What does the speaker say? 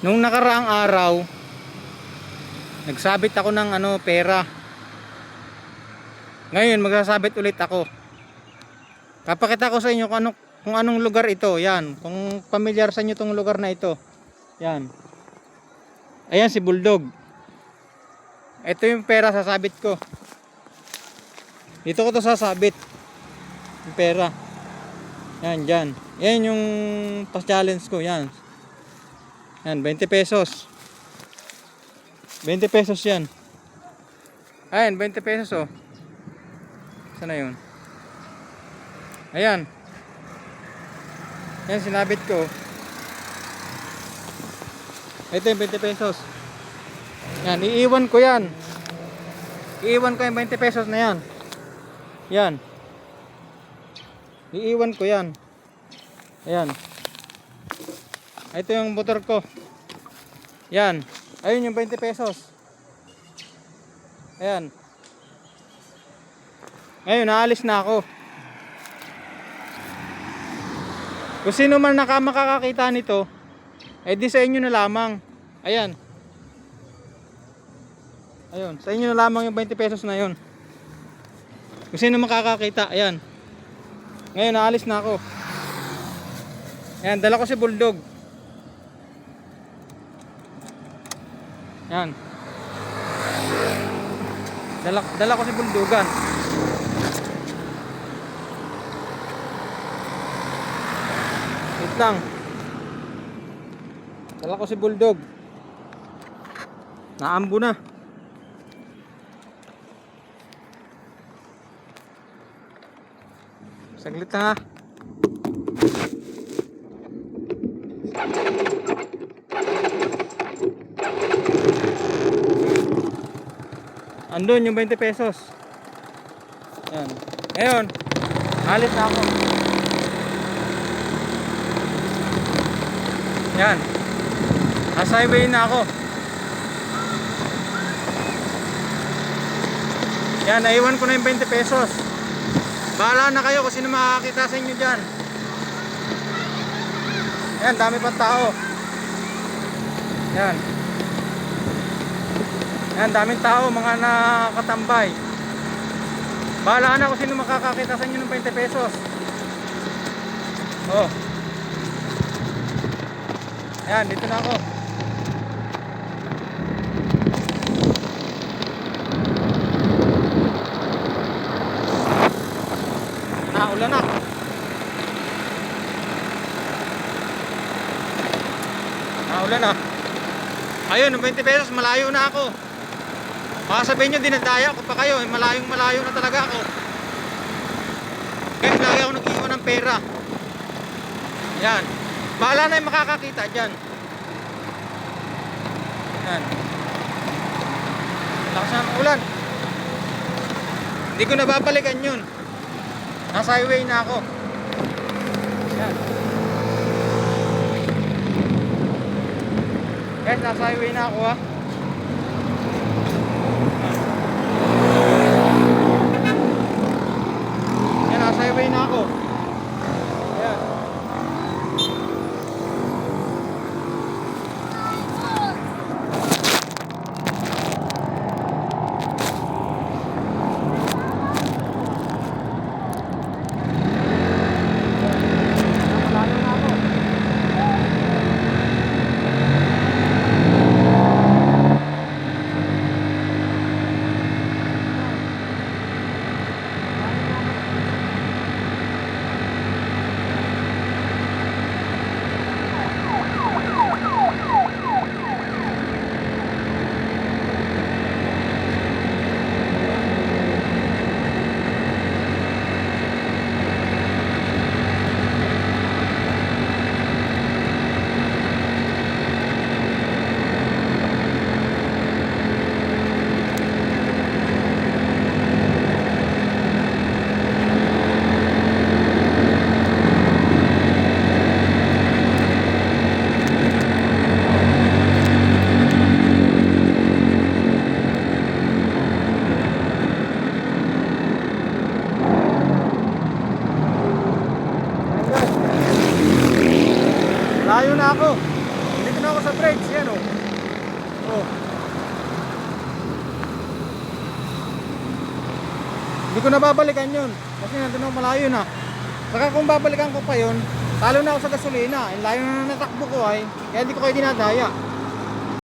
Nung nakaraang araw, nagsabit ako ng pera. Ngayon magsasabit ulit ako. Papakita ko sa inyo kung anong lugar ito. Yan, kung pamilyar sa inyo tong lugar na ito. Yan. Ayan si Bulldog. Ito yung pera sasabit ko. Dito ko to sasabit. Yung pera. Yan, dyan. Yan yung pa-challenge ko. Yan. Yan, 20 pesos. 20 pesos yan. Ayan, 20 pesos oh. Saan na yun? Ayan. Yan, sinabit ko. Ito yung 20 pesos. Yan, iiwan ko yan. Iiwan ko yung 20 pesos na yan. Yan. Iiwan ko yan. Ayan. Ito yung motor ko. Yan. Ayun yung 20 pesos. Ayan. Ngayon, naalis na ako. Kung sino man makakakita nito, eh di sa inyo na lamang. Ayan. Ayun, sa inyo na lamang yung 20 pesos na yun. Kung sino makakakita, ayan. Ngayon, naalis na ako. Ayan, dala ko si Bulldog. Ayan. Dala ko si Bulldogan. Wait lang. Dala ko si Bulldog. Naambo na. Saglit na ha. Andun yung 20 pesos. Yan. Ngayon, alis na ako. Yan. Nasa highway na ako. Yan, naiwan ko na yung 20 pesos. Bahala na kayo kung sino makakakita sa inyo dyan. Yan, dami pang tao. Yan. Yan, daming tao, mga nakatambay. Bahala na kung sino makakakita sa inyo ng 20 pesos. Oh. Yan, dito na ako. Ulan na. Ulan na. Ayun, ng 20 pesos, malayo na ako. Baka sabihin nyo, dinadaya ko pa kayo. Malayong malayo na talaga ako. Kaya lagi ako nag-iwan ng pera. Yan. Bahala na yung makakakita dyan. Yan. Lakas na ng ulan. Hindi ko nababalikan yun. Nasa highway na ako. Yan. Guys, nasa highway na ako ha. Yan, nasa highway na ako. Yan. sa bridge, yan o. Oh. Hindi ko na babalikan yun. Kasi nandun ako malayo na. Saka kung babalikan ko pa yun, talo na ako sa gasolina. Yung layo na natakbo ko ay, kaya hindi ko kayo dinadaya.